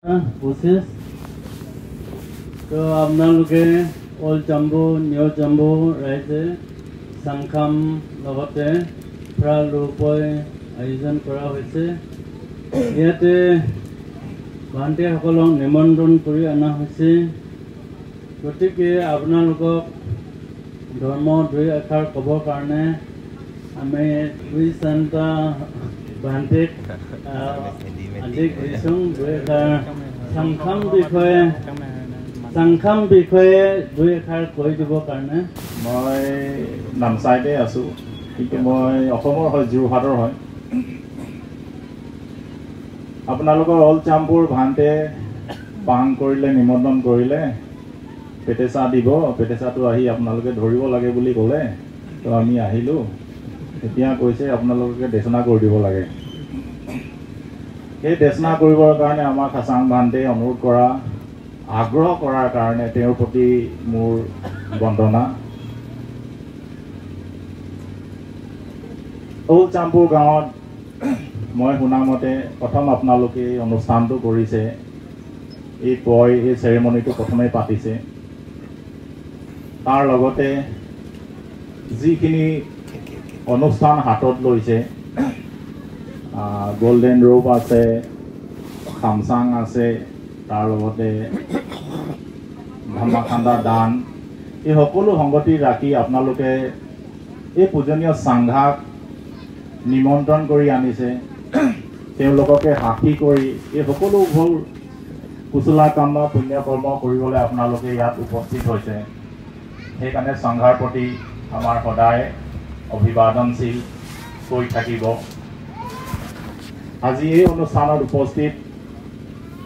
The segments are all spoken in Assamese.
process. So আপোনালোকে Old Jambu, New Jambu ৰাইজে সংখাম লগতে প্ৰায় ৰূপই আয়োজন কৰা হৈছে। ইয়াতে ভান্তিসকলক নিমন্ত্ৰণ কৰি অনা হৈছে। গতিকে আপোনালোকক ধৰ্ম দুই এষাৰ ক'বৰ কাৰণে আমি দুই চাৰিটা ভান্তিক আদি কৰিছোঁ। দুই এষাৰ সংখাম বিষয়ে দুই এষাৰ কৈ দিবৰ কাৰণে। মই নামচাইতে আছোঁ, কিন্তু মই অসমৰ হয়, যোৰহাটৰ হয়। আপোনালোকৰ অল্ড জাম্বুৰ ভান্তে পাং কৰিলে, নিমন্ত্ৰণ কৰিলে, পেটেচা দিব। পেটেচাটো আহি আপোনালোকে ধৰিব লাগে বুলি ক'লে, তো আমি আহিলোঁ। এতিয়া কৈছে আপোনালোকে দেচনা কৰি দিব লাগে। সেই দেচনা কৰিবৰ কাৰণে আমাৰ খাচাং ভান্তে অনুৰোধ কৰা, আগ্ৰহ কৰাৰ কাৰণে তেওঁৰ প্ৰতি মোৰ বন্দনা। অল্ড জাম্বুৰ গাঁৱত মই শুনামতে প্ৰথম আপোনালোকে অনুষ্ঠানটো কৰিছে, এই চেৰেমনিটো প্ৰথমে পাতিছে। তাৰ লগতে যিখিনি অনুষ্ঠান হাতত লৈছে, গোল্ডেন ৰূপ আছে, খামচাং আছে, তাৰ লগতে ধামাখান্দা দান, এই সকলো সংগতি ৰাখি আপোনালোকে এই পূজনীয় চাংঘাক নিমন্ত্ৰণ কৰি আনিছে। তেওঁলোককে সাক্ষী কৰি এই সকলোবোৰ কুশলা কাম পুণ্য কৰ্ম কৰিবলৈ আপোনালোকে ইয়াত উপস্থিত হৈছে। সেইকাৰণে সংঘাৰ প্ৰতি আমাৰ সদায় অভিবাদনশীল হৈ থাকিব। আজি এই অনুষ্ঠানত উপস্থিত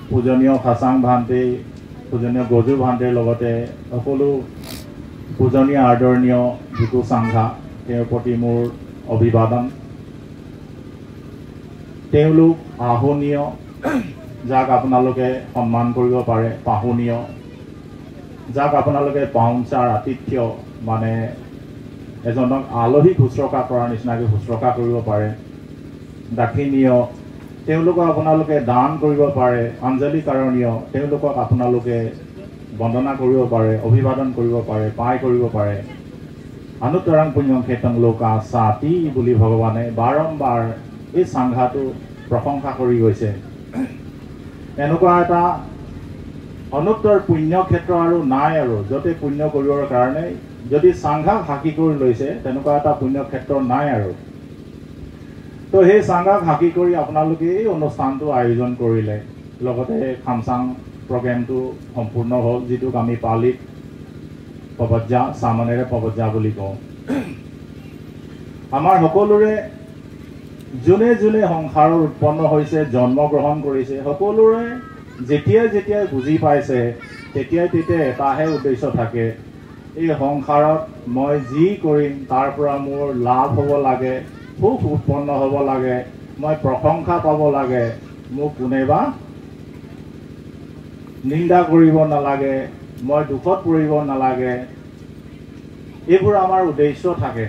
পূজনীয় খাচাং ভান্তে, পূজনীয় গজু ভান্তেৰ লগতে সকলো পূজনীয় আদৰণীয় যিটো চাংঘা, তেওঁৰ প্ৰতি মোৰ অভিবাদন। তেওঁলোক আহনীয়, যাক আপোনালোকে সন্মান কৰিব পাৰে, পাহনীয়, যাক আপোনালোকে পাউনচাৰ আতিথ্য মানে এজনক আলহী শুশ্ৰূষা কৰাৰ নিচিনাকৈ শুশ্ৰূষা কৰিব পাৰে। দাক্ষিণীয়, তেওঁলোকক আপোনালোকে দান কৰিব পাৰে। অঞ্জলিকাৰণীয়, তেওঁলোকক আপোনালোকে বন্দনা কৰিব পাৰে, অভিবাদন কৰিব পাৰে, পাই কৰিব পাৰে। অনুত্তৰাং পুণ্যং ক্ষেত্ৰং লোকা চাতি বুলি ভগৱানে বাৰম্বাৰ এই চাংঘাটো প্ৰশংসা কৰি গৈছে। এনেকুৱা এটা অনুত্তৰ পুণ্য ক্ষেত্ৰ আৰু নাই, আৰু য'তে পুণ্য কৰিবৰ কাৰণে যদি চাংঘাক সাক্ষী কৰি লৈছে, তেনেকুৱা এটা পুণ্য ক্ষেত্ৰ নাই আৰু। তো সেই চাংঘাক সাক্ষী কৰি আপোনালোকে এই অনুষ্ঠানটো আয়োজন কৰিলে। লগতে খামচাং প্ৰগ্ৰেমটো সম্পূৰ্ণ হ'ল, যিটোক আমি পালিত পৱজ্জা, চামনেৰে পৱজ্জা বুলি কওঁ। আমাৰ সকলোৰে যোনে যোনে সংসাৰৰ উৎপন্ন হৈছে, জন্মগ্ৰহণ কৰিছে, সকলোৰে যেতিয়াই যেতিয়াই বুজি পাইছে, তেতিয়াই তেতিয়াই এটাহে উদ্দেশ্য থাকে, এই সংসাৰত মই যি কৰিম তাৰ পৰা মোৰ লাভ হ'ব লাগে, সুখ উৎপন্ন হ'ব লাগে, মই প্ৰশংসা পাব লাগে, মোক কোনেবা নিন্দা কৰিব নালাগে, মই দুখত পৰিব নালাগে। এইবোৰ আমাৰ উদ্দেশ্য থাকে।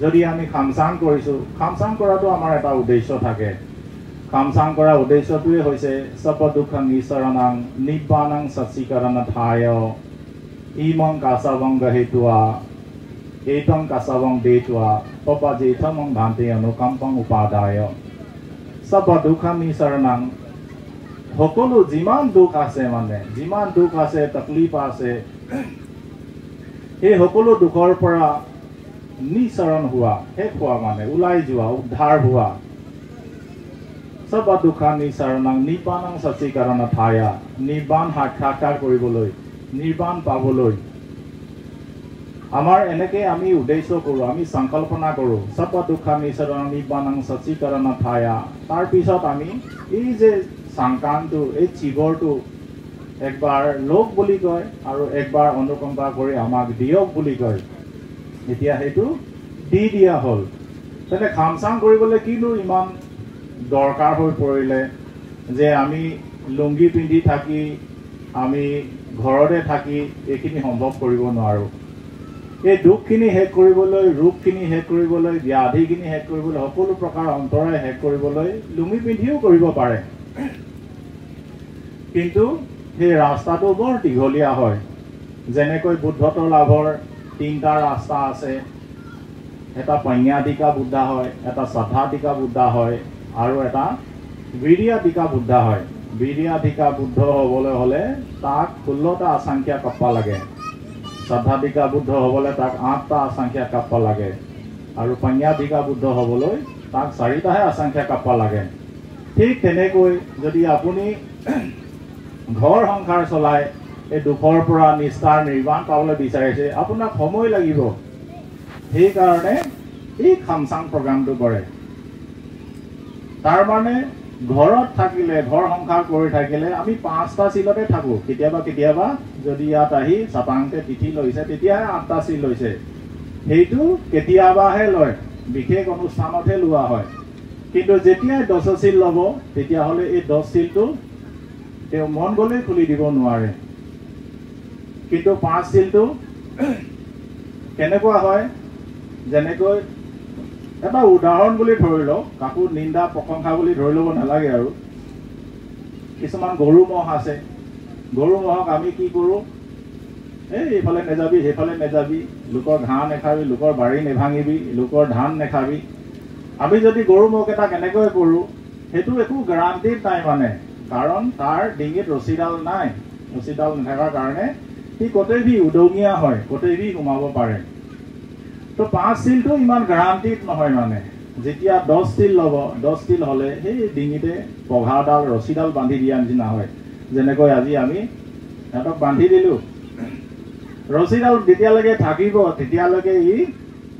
যদি আমি খামচাং কৰিছোঁ, খামচাং কৰাটো আমাৰ এটা উদ্দেশ্য থাকে। খামচাং কৰা উদ্দেশ্যটোৱে হৈছে সৰ্ব দুঃখ নিঃসৰণাং নিব্বাণাং সচ্চিকৰণাথায় ইমং কাছাবং গহিত্বা এইতং কাছাবং দেত্বা পপাজেথমং ভান্তে অনুকম্পং উপাদায়। সৰ্ব দুঃখ নিঃসৰণাং, সকলো যিমান দুখ আছে, মানে যিমান দুখ আছে, তকলিফ আছে, সেই সকলো দুখৰ পৰা নিঃসৰণ হোৱা, শেষ হোৱা, মানে ওলাই যোৱা, উদ্ধাৰ হোৱা। সৰ্ব দুঃখ নিঃসৰণাং নিব্বাণাং সচ্চিকৰণাথায়, নিৰ্বাণ সাক্ষাৎকাৰ কৰিবলৈ, নিৰ্বাণ পাবলৈ আমাৰ এনেকৈ আমি উদ্দেশ্য কৰোঁ, আমি সংকল্পনা কৰোঁ, সৰ্ব দুঃখ নিঃসৰণাং নিব্বাণাং সচ্চিকৰণাথায়। তাৰপিছত আমি এই যে চাংকানটো, এই চিবৰটো একবাৰ লোক বুলি কয় আৰু একবাৰ অনুকম্পা কৰি আমাক দিয়ক বুলি কয়। এতিয়া সেইটো দি দিয়া হ'ল। তেনে খামচাং কৰিবলৈ কিনো ইমান দৰকাৰ হৈ পৰিলে যে আমি লুংগি পিন্ধি থাকি, আমি ঘৰতে থাকি এইখিনি সম্ভৱ কৰিব নোৱাৰোঁ। এই দুখখিনি শেষ কৰিবলৈ, ৰোগখিনি শেষ কৰিবলৈ, ব্যাধিখিনি শেষ কৰিবলৈ, সকলো প্ৰকাৰ অন্তৰাই শেষ কৰিবলৈ লুঙি পিন্ধিও কৰিব পাৰে। কিন্তু সেই ৰাস্তাটো বৰ দীঘলীয়া হয় যেনেকৈ বুদ্ধত্ব লাভৰ 3টা ৰাস্তা আছে এটা পඤ্ঞাধিকা বুদ্ধা হয় এটা সাধাধিকা বুদ্ধা হয় আৰু এটা বিৰিয়াধিকা বুদ্ধা হয় বিৰিয়াধিকা বুদ্ধ হ'বলৈ হলে তাক 16টা আসাংখ্যা কাপ্পা লাগে সাধাধিকা বুদ্ধ হ'বলৈ তাক 8টা আসাংখ্যা কাপ্পা লাগে আৰু পඤ্ঞাধিকা বুদ্ধ হ'বলৈ তাক 4টাহে আসাংখ্যা কাপ্পা লাগে ঠিক তেনেকৈ যদি আপুনি ঘৰ সংসাৰ চলাই এই দুখৰ পৰা নিস্তাৰ নিৰ্বাণ পাবলৈ বিচাৰিছে আপোনাক সময় লাগিব সেই কাৰণে এই খামচাং প্ৰগ্ৰামটো কৰে তাৰ মানে ঘৰত থাকিলে ঘৰ সংসাৰ কৰি থাকিলে আমি 5টা চিলতে থাকো কেতিয়াবা যদি ইয়াত আহি সাতাংতে তিথি লৈছে তেতিয়াহে 8টা চিল লৈছে সেইটো কেতিয়াবাহে লয় বিশেষ অনুষ্ঠানতহে লোৱা হয় কিন্তু যেতিয়া 10 চিল ল'ব তেতিয়াহ'লে এই 10 চিলটো তেওঁ মন গ'লে খুলি দিব নোৱাৰে কিন্তু 5 চিলটো কেনেকুৱা হয় যেনেকৈ এটা উদাহৰণ বুলি ধৰি লওক কাকো নিন্দা প্ৰশংসা বুলি ধৰি ল'ব নালাগে আৰু কিছুমান গৰু মহ আছে গৰু মহক আমি কি কৰোঁ এই এইফালে নেযাবি সেইফালে নেযাবি লোকৰ ঘাঁহ নেখাবি লোকৰ বাৰী নেভাঙিবি লোকৰ ধান নেখাবি আমি যদি গৰু মহক এটা কেনেকৈ কৰোঁ সেইটো একো গেৰাণ্টি নাই মানে কাৰণ তাৰ ডিঙিত ৰছীডাল নাই ৰছীডাল নাথাকাৰ কাৰণে সি কতেই উদঙীয়া হয় কতেই সোমাব পাৰে তো 5 চিলটো ইমান গ্যাৰান্টিড নহয় মানে যেতিয়া 10 চিল ল'ব 10 চিল হ'লে সেই ডিঙিতে পঘাডাল ৰছীডাল বান্ধি দিয়া নিচিনা হয় যেনেকৈ আজি আমি এটাক বান্ধি দিলো ৰছীডাল যেতিয়ালৈকে থাকিব তেতিয়ালৈকে ই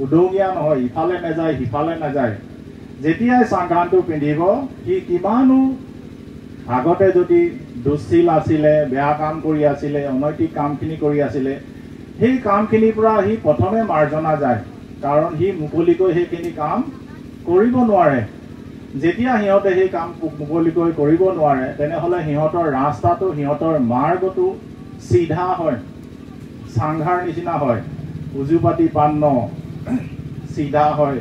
উদঙীয়া নহয় ইফালে নাযায় সিফালে নাযায় যেতিয়াই সংঘানটো পিন্ধিব সি কিমানো আগতে যদি দুশ্চিল আছিলে বেয়া কাম কৰি আছিলে অনৈতিক কামখিনি কৰি আছিলে সেই কামখিনিৰ পৰা সি প্ৰথমে মাৰ্জনা যায় কাৰণ সি মুকলিকৈ সেইখিনি কাম কৰিব নোৱাৰে যেতিয়া সিহঁতে সেই কাম মুকলিকৈ কৰিব নোৱাৰে তেনেহ'লে সিহঁতৰ ৰাস্তাটো সিহঁতৰ মাৰ্গটো সিধা হয় সাংঘাৰ নিচিনা হয় উজুপাতি পান্ন সিধা হয়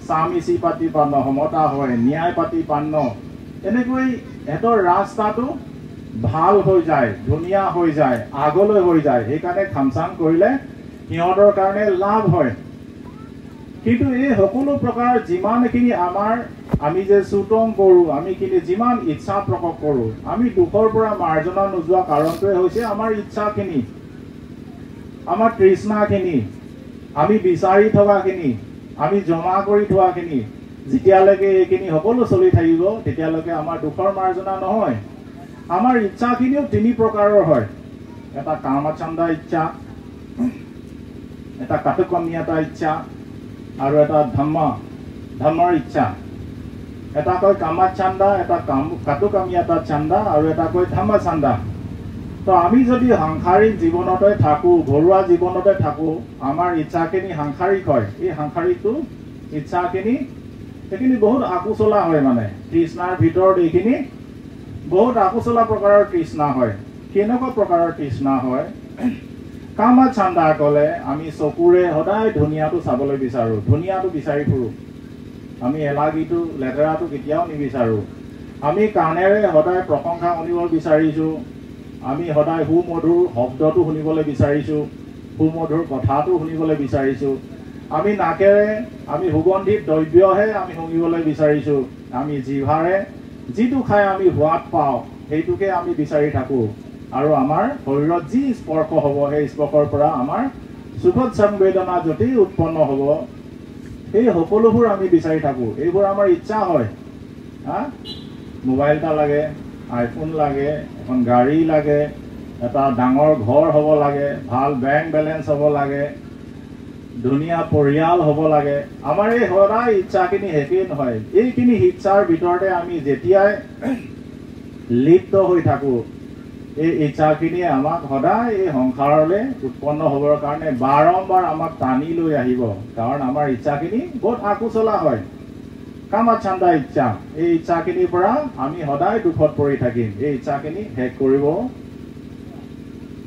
সামিচি পাতি পান্ন সমতা হয় ন্যায় পাতি পান্ন এনেকৈ এহঁতৰ ৰাস্তাটো ভাল হৈ যায় ধুনীয়া হৈ যায় আগলৈ হৈ যায় সেইকাৰণে খামচাং কৰিলে সিহঁতৰ কাৰণে লাভ হয় কিন্তু এই সকলো প্ৰকাৰ যিমানখিনি আমি যে চুটং কৰোঁ আমিখিনি যিমান ইচ্ছা প্ৰকাশ কৰোঁ আমি দুখৰ পৰা মাৰ্জনা নোযোৱা কাৰণটোৱে হৈছে আমাৰ ইচ্ছাখিনি আমাৰ তৃষ্ণাখিনি আমি বিচাৰি থকাখিনি আমি জমা কৰি থোৱাখিনি যেতিয়ালৈকে এইখিনি সকলো চলি থাকিব তেতিয়ালৈকে আমাৰ দুখৰ মাৰ্জনা নহয় আমাৰ ইচ্ছাখিনিও 3 প্ৰকাৰৰ হয় এটা কামচান্দা ইচ্ছা এটা কাটুকামিয়াতা ইচ্ছা আৰু এটা ধৰ্মৰ ইচ্ছা এটা কয় কামাচান্দা এটা কাটুকামিয়াতা চান্দা আৰু এটা কয় ধৰ্মচান্দা তো আমি যদি সাংসাৰিক জীৱনতে থাকো ঘৰুৱা জীৱনতে থাকো আমাৰ ইচ্ছাখিনি সাংসাৰিক হয় এই সাংসাৰিকটো ইচ্ছাখিনি সেইখিনি বহুত আকুচলা হয় মানে তৃষ্ণাৰ ভিতৰত এইখিনি বহুত আকুচলা প্ৰকাৰৰ তৃষ্ণা হয় কেনেকুৱা প্ৰকাৰৰ তৃষ্ণা হয় কামাচান্দা ক'লে আমি চকুৰে সদায় ধুনীয়াটো চাবলৈ বিচাৰো ধুনীয়াটো বিচাৰি ফুৰো আমি এলাগিটো লেতেৰাটো কেতিয়াও নিবিচাৰো আমি কাণেৰে সদায় প্ৰশংসা শুনিব বিচাৰিছো আমি সদায় সুমধুৰ শব্দটো শুনিবলৈ বিচাৰিছো সুমধুৰ কথাটো শুনিবলৈ বিচাৰিছো আমি নাকেৰে আমি সুগন্ধিত দ্ৰব্যহে আমি শুনিবলৈ বিচাৰিছো আমি জিভাৰে যিটো খাই আমি সোৱাদ পাওঁ সেইটোকে আমি বিচাৰি থাকো আৰু আমাৰ শৰীৰত যি স্পৰ্শ হ'ব সেই স্পৰ্শৰ পৰা আমাৰ সুখদ সংবেদনা যদি উৎপন্ন হ'ব এই সকলোবোৰ আমি বিচাৰি থাকো এইবোৰ আমাৰ ইচ্ছা হয় মোবাইল এটা লাগে আইফোন লাগে এখন গাড়ী লাগে এটা ডাঙৰ ঘৰ হ'ব লাগে ভাল বেংক বেলেঞ্চ হ'ব লাগে ধুনীয়া পৰিয়াল হ'ব লাগে আমাৰ এই সদায় ইচ্ছাখিনি হেপি নহয় এইখিনি ইচ্ছাৰ ভিতৰতে আমি যেতিয়াই লিপ্ত হৈ থাকো এই ইচ্ছাখিনি আমাক সদায় এই সংসাৰলৈ উৎপন্ন হ'বৰ কাৰণে বাৰম্বাৰ আমাক টানি লৈ আহিব কাৰণ আমাৰ ইচ্ছাখিনি বহুত আকুচলা হয় কামাচান্দা ইচ্ছা এই ইচ্ছাখিনিৰ পৰা আমি সদায় দুখত পৰি থাকিম এই ইচ্ছাখিনি শেষ কৰিব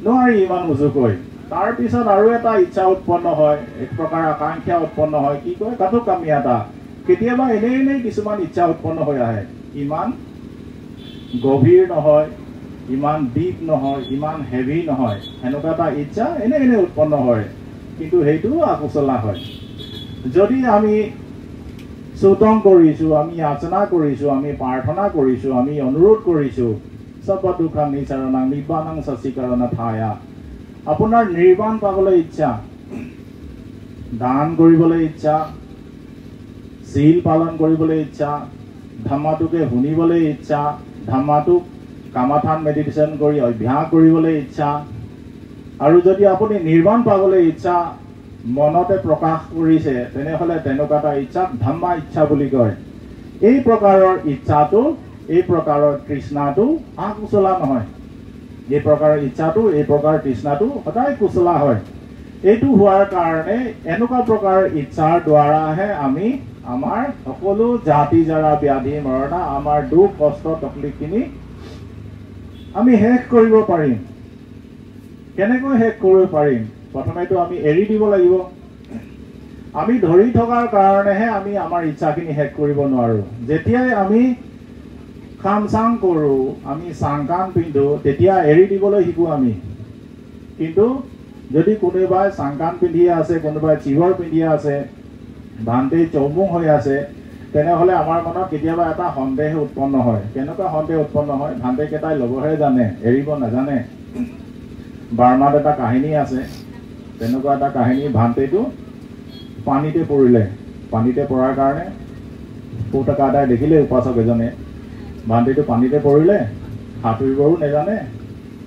নোৱাৰি ইমান উজুকৈ তাৰ পিছত আৰু এটা ইচ্ছা উৎপন্ন হয় এক প্ৰকাৰ আকাংক্ষা উৎপন্ন হয় কি কয় কাটুকামিয়াতা কেতিয়াবা এনেই কিছুমান ইচ্ছা উৎপন্ন হৈ আহে ইমান গভীৰ নহয়, ইমান ডিপ নহয়, ইমান হেভি নহয়, এনেকুৱা এটা ইচ্ছা এনে উৎপন্ন হয়, কিন্তু সেইটো আকুচলা হয়। যদি আমি স্তোত্ৰম কৰিছোঁ, আমি যাচনা কৰিছোঁ, আমি প্ৰাৰ্থনা কৰিছোঁ, আমি অনুৰোধ কৰিছোঁ, সৰ্ব দুঃখং নিচাৰণং নিৰ্বাণং সচ্চিকৰণ ঠায়া, আপোনাৰ নিৰ্বাণ পাবলৈ ইচ্ছা, দান কৰিবলৈ ইচ্ছা, শীল পালন কৰিবলৈ ইচ্ছা, ধাম্মাটোকে শুনিবলৈ ইচ্ছা, ধাম্মাটোক কামাথান মেডিটেশ্যন কৰি অভ্যাস কৰিবলৈ ইচ্ছা, আৰু যদি আপুনি নিৰ্বাণ পাবলৈ ইচ্ছা মনতে প্ৰকাশ কৰিছে, তেনেহ'লে তেনেকুৱা এটা ইচ্ছাক ধাম্মা ইচ্ছা বুলি কয়। এই প্ৰকাৰৰ ইচ্ছাটো, এই প্ৰকাৰৰ তৃষ্ণাটো আকুচলা নহয়। এই প্ৰকাৰৰ ইচ্ছাটো, এই প্ৰকাৰৰ তৃষ্ণাটো সদায় কুচলা হয়। এইটো হোৱাৰ কাৰণে এনেকুৱা প্ৰকাৰৰ ইচ্ছাৰ দ্বাৰাহে আমি আমাৰ সকলো জাতি জাৰা ব্যাধি মৰণা, আমাৰ দুখ কষ্ট তকলিফখিনি আমি শেষ কৰিব পাৰিম। কেনেকৈ শেষ কৰিব পাৰিম? প্ৰথমেতো আমি এৰি দিব লাগিব। আমি ধৰি থকাৰ কাৰণেহে আমি আমাৰ ইচ্ছাখিনি শেষ কৰিব নোৱাৰোঁ। যেতিয়াই আমি খাম চাং কৰোঁ, আমি চাংকান পিন্ধো, তেতিয়া এৰি দিবলৈ শিকোঁ আমি। কিন্তু যদি কোনোবাই চাংকান পিন্ধি আছে, কোনোবাই চিভৰ পিন্ধি আছে, ভান্তি চৌমুং হৈ আছে, তেনেহ'লে আমাৰ মনত কেতিয়াবা এটা সন্দেহ উৎপন্ন হয়। কেনেকুৱা সন্দেহ উৎপন্ন হয়? ভান্তিকেইটাই ল'বহে জানে, এৰিব নাজানে। বাৰ্মাত এটা কাহিনী আছে, তেনেকুৱা এটা কাহিনী। ভান্তিটো পানীতে পৰিলে, পানীতে পৰাৰ কাৰণে পুতকা এটাই দেখিলে, উপাসক এজনে ভান্তিটো পানীতে পৰিলে, সাঁতুৰিবও নাজানে,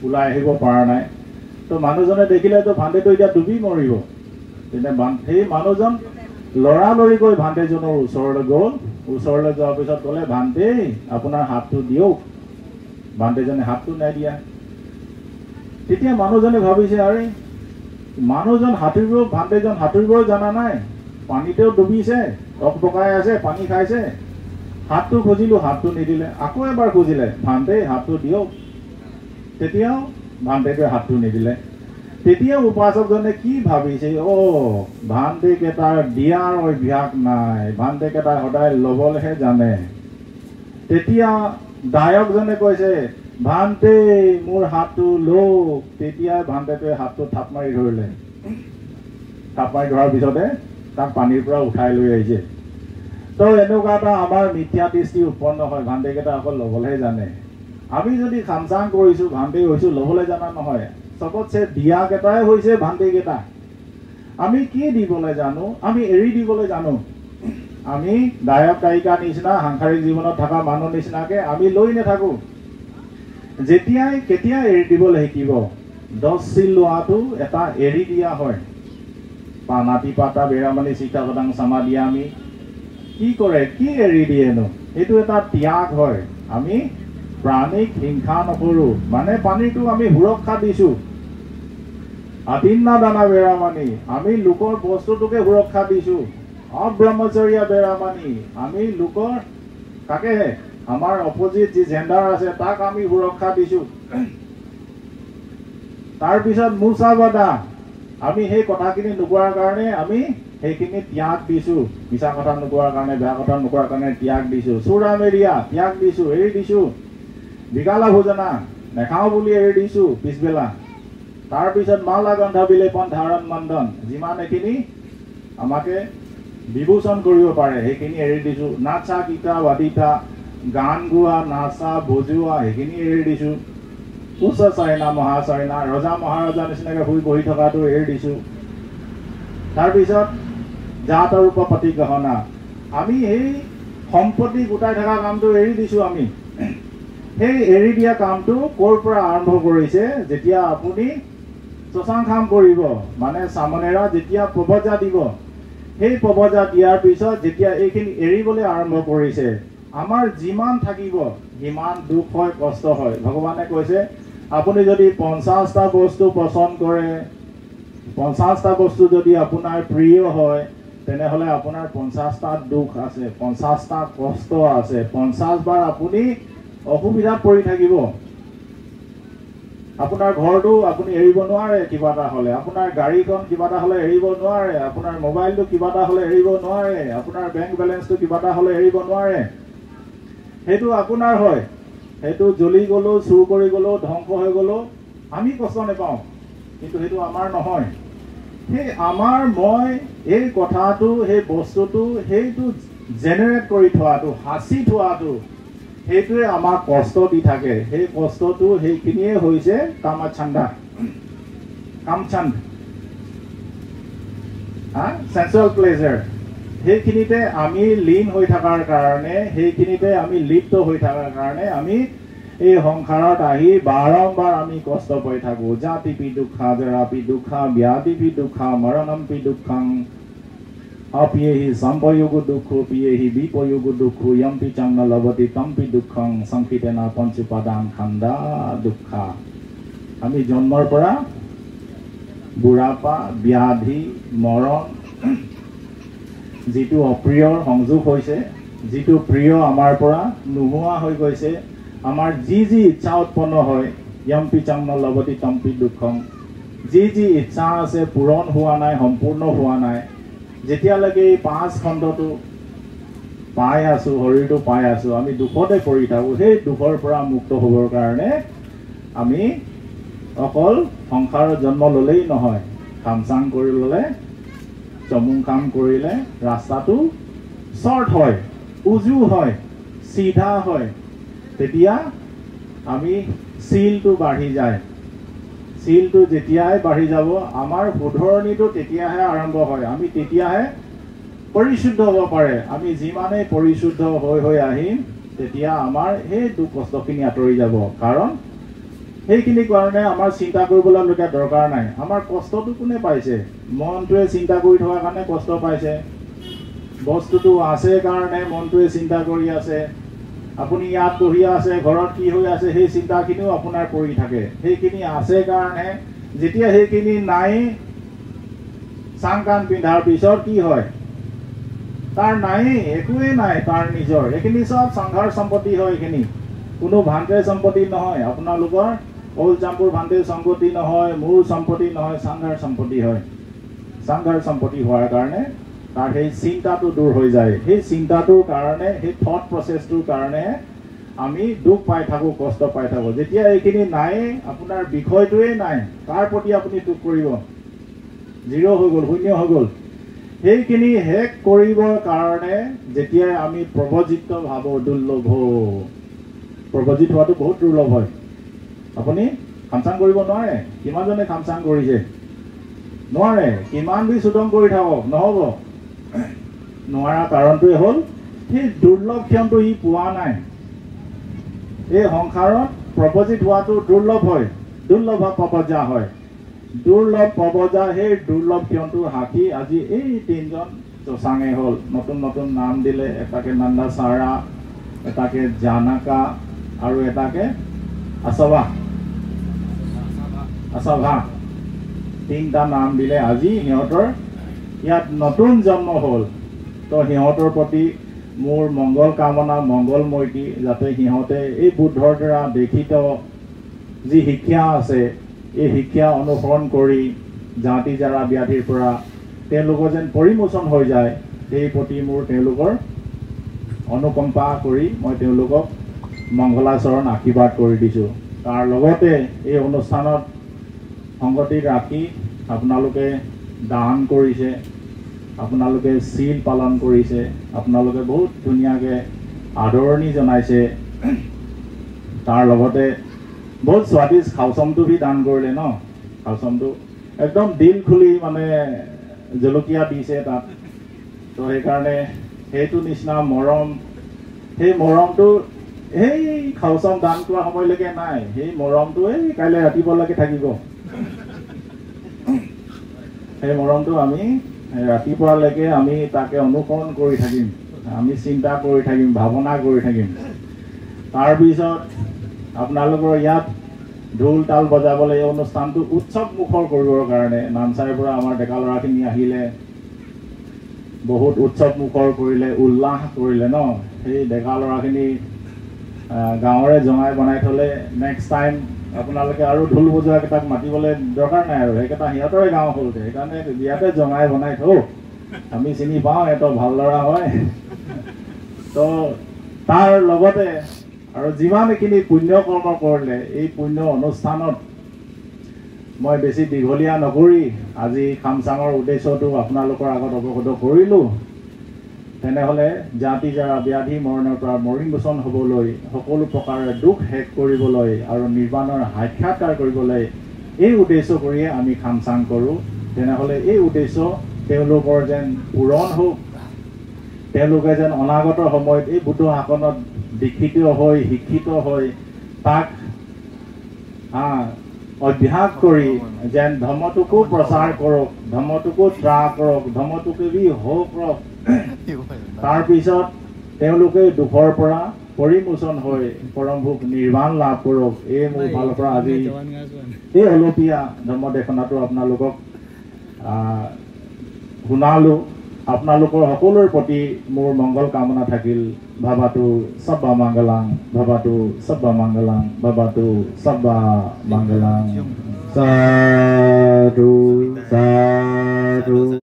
ওলাই আহিব পৰা নাই। তো মানুহজনে দেখিলেতো ভান্তিটো এতিয়া ডুবি মৰিব। তেতিয়া সেই মানুহজন লৰালৰিকৈ ভান্তিজনৰ ওচৰলৈ গ'ল। ওচৰলৈ যোৱাৰ পিছত ক'লে, ভান্তি আপোনাৰ হাতটো দিয়ক। ভান্তিজনে হাতটো নাই দিয়া। তেতিয়া মানুহজনে ভাবিছে, আৰে মানুহজন সাঁতুৰিব, ভান্তিজন সাঁতুৰিবও জনা নাই, পানীতেও ডুবিছে, টকটকাই আছে, পানী খাইছে। হাতটো খুজিলোঁ, হাতটো নিদিলে। আকৌ এবাৰ খুজিলে, ভান্তি হাতটো দিয়ক। তেতিয়াও ভান্তিটোৱে হাতটো নিদিলে। তেতিয়া উপাসকজনে কি ভাবিছে, ভান্তিকেইটাৰ দিয়াৰ অভ্যাস নাই, ভান্তিকেইটাই সদায় ল'বলৈহে জানে। তেতিয়া দায়কজনে কৈছে, ভান্তি মোৰ হাতটো লওক। তেতিয়াই ভান্তিটোৱে হাতটো থাপ মাৰি ধৰিলে। থাপ মাৰি ধৰাৰ পিছতে তাক পানীৰ পৰা উঠাই লৈ আহিছে। তো এনেকুৱা এটা আমাৰ মিথ্যা দৃষ্টি উৎপন্ন হয়, ভান্তিকেইটা অকল ল'বলৈহে জানে। আমি যদি খামচাং কৰিছোঁ, ভান্তি হৈছোঁ, ল'বলৈ জানা নহয়। চবতছে দিয়াকেইটাই হৈছে ভান্তিকেইটা। আমি কি দিবলৈ জানো? আমি এৰি দিবলৈ জানো। আমি দায়ক দায়িকাৰ নিচিনা সাংসাৰিক জীৱনত থকা মানুহ নিচিনাকৈ আমি লৈ নাথাকোঁ। যেতিয়াই কেতিয়া এৰি দিবলৈ শিকিব? 10 চিল লোৱাটো এটা এৰি দিয়া হয়। পানাতি পাতা বেৰামানি চিতাকদাং চামা দিয়া আমি কি কৰে? কি এৰি দিয়েনো? এইটো এটা ত্যাগ হয়। আমি প্ৰাণীক হিংসা নকৰোঁ, মানে পানীটো আমি সুৰক্ষা দিছোঁ। আদিন্না দানা বেৰামানি, আমি লোকৰ বস্তুটোকে সুৰক্ষা দিছোঁ। অব্ৰহ্মচৰ্যা বেৰামানি, আমি লোকৰ কাকেহে আমাৰ অপজিট যি জেণ্ডাৰ আছে তাক আমি সুৰক্ষা দিছোঁ। তাৰপিছত মুচাবাদা, আমি সেই কথাখিনি নোকোৱাৰ কাৰণে আমি সেইখিনি ত্যাগ দিছোঁ। মিছা কথা নোকোৱাৰ কাৰণে, বেয়া কথা নোকোৱাৰ কাৰণে ত্যাগ দিছোঁ। চোৰা মেৰিয়া ত্যাগ দিছোঁ, এৰি দিছোঁ। বিকালা ভোজনা নেখাওঁ বুলি এৰি দিছোঁ পিছবেলা। তাৰপিছত মালা গন্ধা বিলেপন ধাৰণ মন্দন, যিমান এইখিনি আমাকে বিভূষণ কৰিব পাৰে সেইখিনি এৰি দিছোঁ। নাচা গীতা বাদিতা, গান গোৱা, নাচা বজোৱা, সেইখিনি এৰি দিছোঁ। উচ্চ চাইনা মহাচাইনা, ৰজা মহাৰজা নিচিনাকৈ শুই বহি থকাটো এৰি দিছোঁ। তাৰপিছত জাত আৰু পাতি গহনা, আমি সেই সম্পত্তি গোটাই থকা কামটো এৰি দিছোঁ। আমি সেই এৰি দিয়া কামটো ক'ৰ পৰা আৰম্ভ কৰিছে? যেতিয়া আপুনি শশাংখাম কৰিব, মানে চামনেৰা যেতিয়া প্ৰবজা দিব, সেই প্ৰবজা দিয়াৰ পিছত যেতিয়া এইখিনি এৰিবলৈ আৰম্ভ কৰিছে, আমাৰ যিমান থাকিব সিমান দুখ হয়, কষ্ট হয়। ভগৱানে কৈছে, আপুনি যদি 50টা বস্তু পচন্দ কৰে, 50টা বস্তু যদি আপোনাৰ প্ৰিয় হয়, তেনেহ'লে আপোনাৰ 50টা দুখ আছে, 50টা কষ্ট আছে, 50 বাৰ আপুনি অসুবিধাত পৰি থাকিব। আপোনাৰ ঘৰটো আপুনি এৰিব নোৱাৰে কিবা এটা হ'লে, আপোনাৰ গাড়ীখন কিবা এটা হ'লে এৰিব নোৱাৰে, আপোনাৰ মোবাইলটো কিবা এটা হ'লে এৰিব নোৱাৰে, আপোনাৰ বেংক বেলেঞ্চটো কিবা এটা হ'লে এৰিব নোৱাৰে। সেইটো আপোনাৰ হয়। সেইটো জ্বলি গ'লো, চুৰ কৰি গ'লো, ধ্বংস হৈ গ'লো, আমি কষ্ট নাপাওঁ, কিন্তু সেইটো আমাৰ নহয়। সেই আমাৰ মই এই কথাটো, সেই বস্তুটো, সেইটো জেনেৰেট কৰি থোৱাটো, সাঁচি থোৱাটো, সেইটোৱে আমাক কষ্ট দি থাকে। সেই কষ্টটো সেইখিনিয়ে হৈছে কামচান্দা, কামচান্দ, চেন্সুৱেল প্লেজাৰ। সেইখিনিতে আমি লীন হৈ থকাৰ কাৰণে, সেইখিনিতে আমি লিপ্ত হৈ থকাৰ কাৰণে আমি এই সংসাৰত আহি বাৰম্বাৰ আমি কষ্ট পাই থাকোঁ। জাতিপি দুখা, জৰাপি দুখা, ব্যাধিপি দুখা, মৰণমপি দুখাং, অপিয়েহি সম্পয়োগো দুখো, পিয়েহি বিপয়োগো দুখো, যম্পি চাংন লভতি তম্পি দুখং, সংকীৰ্তনা পঞ্চুপাদান খান্দা দুখা। আমি জন্মৰ পৰা বুঢ়াপা, ব্যাধি, মৰণ, যিটো অপ্ৰিয়ৰ সংযোগ হৈছে, যিটো প্ৰিয় আমাৰ পৰা নোহোৱা হৈ গৈছে, আমাৰ যি যি ইচ্ছা উৎপন্ন হয়, যম্পি চাংন লভতি তম্পি দুখং, যি যি ইচ্ছা আছে পূৰণ হোৱা নাই, সম্পূৰ্ণ হোৱা নাই, যেতিয়ালৈকে এই 5 খণ্ডটো পাই আছোঁ, শৰীৰটো পাই আছোঁ, আমি দুখতে পৰি থাকোঁ। সেই দুখৰ পৰা মুক্ত হ'বৰ কাৰণে আমি অকল সংসাৰত জন্ম ল'লেই নহয়, কাম চাম কৰি ল'লে, চমুং কাম কৰিলে ৰাস্তাটো শ্বৰ্ট হয়, উজু হয়, চিধা হয়, তেতিয়া আমি চিলটো বাঢ়ি যায়। চিলটো যেতিয়াই বাঢ়ি যাব, আমাৰ শুধৰণিটো তেতিয়াহে আৰম্ভ হয়, আমি তেতিয়াহে পৰিশুদ্ধ হ'ব পাৰে। আমি যিমানেই পৰিশুদ্ধ হৈ আহিম, তেতিয়া আমাৰ সেই দুখ কষ্টখিনি আঁতৰি যাব। কাৰণ সেইখিনি কাৰণে আমাৰ চিন্তা কৰিবলগীয়া দৰকাৰ নাই। আমাৰ কষ্টটো কোনে পাইছে? মনটোৱে চিন্তা কৰি থকাৰ কাৰণে কষ্ট পাইছে। বস্তুটো আছে কাৰণে মনটোৱে চিন্তা কৰি আছে। আপুনি ইয়াত বহি আছে, ঘৰত কি হৈ আছে, সেই চিন্তাখিনিও আপোনাৰ পৰি থাকে। সেইখিনি আছে কাৰণে, যেতিয়া সেইখিনি নাই, চাং কাণ পিন্ধাৰ পিছত কি হয়? তাৰ নাই, একোৱেই নাই তাৰ নিজৰ। এইখিনি চব সংঘাৰ সম্পত্তি হয়। এইখিনি কোনো ভান্তে সম্পত্তি নহয়। আপোনালোকৰ অল জাম্পুৰ ভান্তে সম্পত্তি নহয়, মোৰ সম্পত্তি নহয়, সংঘাৰ সম্পত্তি হয়। সংঘাৰ সম্পত্তি হোৱাৰ কাৰণে তাৰ সেই চিন্তাটো দূৰ হৈ যায়। সেই চিন্তাটোৰ কাৰণে, সেই থট প্ৰচেছটোৰ কাৰণে আমি দুখ পাই থাকোঁ, কষ্ট পাই থাকোঁ। যেতিয়া এইখিনি নাই, আপোনাৰ বিষয়টোৱেই নাই, তাৰ প্ৰতি আপুনি দুখ কৰিব, জিৰ' হৈ গ'ল, শূন্য হৈ গ'ল। সেইখিনি শেষ কৰিবৰ কাৰণে যেতিয়াই আমি প্ৰৱজিত ভাৱ দুৰ্লভ, প্ৰৱজিত হোৱাটো বহুত দুৰ্লভ হয়। আপুনি খামচাং কৰিব নোৱাৰে। কিমানজনে খামচাং কৰিছে? নোৱাৰে। কিমান বি চুদং কৰি থাকক, নহ'ব। নোৱাৰা কাৰণটোৱে হ'ল সেই দুৰ্লভ ক্ষণটো ই পোৱা নাই। এই সংসাৰত প্ৰৱজিত হোৱাটো দুৰ্লভ হয়, দুৰ্লভ প্ৰৱজা হয়। দুৰ্লভ প্ৰৱজা, সেই দুৰ্লভ ক্ষণটো সাকি আজি এই 3জন চচাঙে হ'ল। নতুন নতুন নাম দিলে, এটাকে নন্দা চাৰা, এটাকে জানাকা আৰু এটাকে আছাভা। 3টা নাম দিলে। আজি সিহঁতৰ ইয়াত নতুন জন্ম হ'ল। তো সিহঁতৰ প্ৰতি মোৰ মংগল কামনা, মংগলমৈত্ৰী, যাতে সিহঁতে এই বুদ্ধৰ দ্বাৰা দেখিত যি শিক্ষা আছে, এই শিক্ষা অনুসৰণ কৰি জাতি জাৰা ব্যাধিৰ পৰা তেওঁলোকৰ যেন পৰিমোচন হৈ যায়, সেই প্ৰতি মোৰ তেওঁলোকৰ অনুকম্পা কৰি মই তেওঁলোকক মংগলাচৰণ আশীৰ্বাদ কৰি দিছোঁ। তাৰ লগতে এই অনুষ্ঠানত সংগতি ৰাখি আপোনালোকে দান কৰিছে, আপোনালোকে চিল পালন কৰিছে, আপোনালোকে বহুত ধুনীয়াকৈ আদৰণি জনাইছে। তাৰ লগতে বহুত স্বাদিষ্ট খাওচমটো ভি দান কৰিলে ন। খাওচমটো একদম দিল খুলি মানে জলকীয়া দিছে তাত। তো সেইকাৰণে সেইটো নিচিনা মৰম, সেই মৰমটো সেই খাওচম দান কৰা সময়লৈকে নাই। সেই মৰমটো এই কাইলৈ ৰাতিপুৱালৈকে থাকিব। সেই মৰমটো আমি ৰাতিপুৱালৈকে আমি তাকে অনুসৰণ কৰি থাকিম, আমি চিন্তা কৰি থাকিম, ভাৱনা কৰি থাকিম। তাৰপিছত আপোনালোকৰ ইয়াত ঢোল তাল বজাবলৈ এই অনুষ্ঠানটো উৎসৱ মুখৰ কৰিবৰ কাৰণে নামচাইৰ পৰা আমাৰ ডেকা ল'ৰাখিনি আহিলে, বহুত উৎসৱ মুখৰ কৰিলে, উল্লাস কৰিলে ন। সেই ডেকা ল'ৰাখিনি গাঁৱৰে জঙাই বনাই থ'লে, নেক্সট টাইম আপোনালোকে আৰু ঢোল বজোৱাকেইটাক মাতিবলৈ দৰকাৰ নাই আৰু, সেইকেইটা সিহঁতৰে গাঁও হ'ল। সেইকাৰণে বিয়াতে জঙাই বনাই থওঁ, আমি চিনি পাওঁ, এটো ভাল ল'ৰা হয়। তো তাৰ লগতে আৰু যিমানখিনি পুণ্য কৰ্ম কৰিলে এই পুণ্য অনুষ্ঠানত মই বেছি দীঘলীয়া নকৰি আজি খামচাঙৰ উদ্দেশ্যটো আপোনালোকৰ আগত অৱগত কৰিলোঁ। তেনেহ'লে জাতি যাৰা ব্যাধি মৰণৰ পৰা মৰিমোচন হ'বলৈ, সকলো প্ৰকাৰে দুখ শেষ কৰিবলৈ আৰু নিৰ্বাণৰ সাক্ষাৎকাৰ কৰিবলৈ এই উদ্দেশ্য কৰিয়ে আমি খামচাং কৰোঁ। তেনেহ'লে এই উদ্দেশ্য তেওঁলোকৰ যেন পূৰণ হওক, তেওঁলোকে যেন অনাগত সময়ত এই বুদ্ধ শাসনত দীক্ষিত হৈ শিক্ষিত হৈ তাক অভ্যাস কৰি যেন ধৰ্মটোকো প্ৰচাৰ কৰক, ধৰ্মটোকো ত্ৰাস কৰক, ধৰ্মটোকে বি হওক কৰক। তাৰপিছত তেওঁলোকে দুখৰ পৰা পৰিমোচন হৈ পৰমভোগ নিৰ্বাণ লাভ কৰক। এই মোৰ ফালৰ পৰা আজি এই অলপীয়া ধৰ্ম দেশনাটো আপোনালোকক শুনালোঁ। আপোনালোকৰ সকলোৰে প্ৰতি মোৰ মংগল কামনা থাকিল। ভাবাটো সব্বা মংগলাং, ভাবাটো সব্বা মংগলাং, ভাবাটো সব্বা মংগলাং।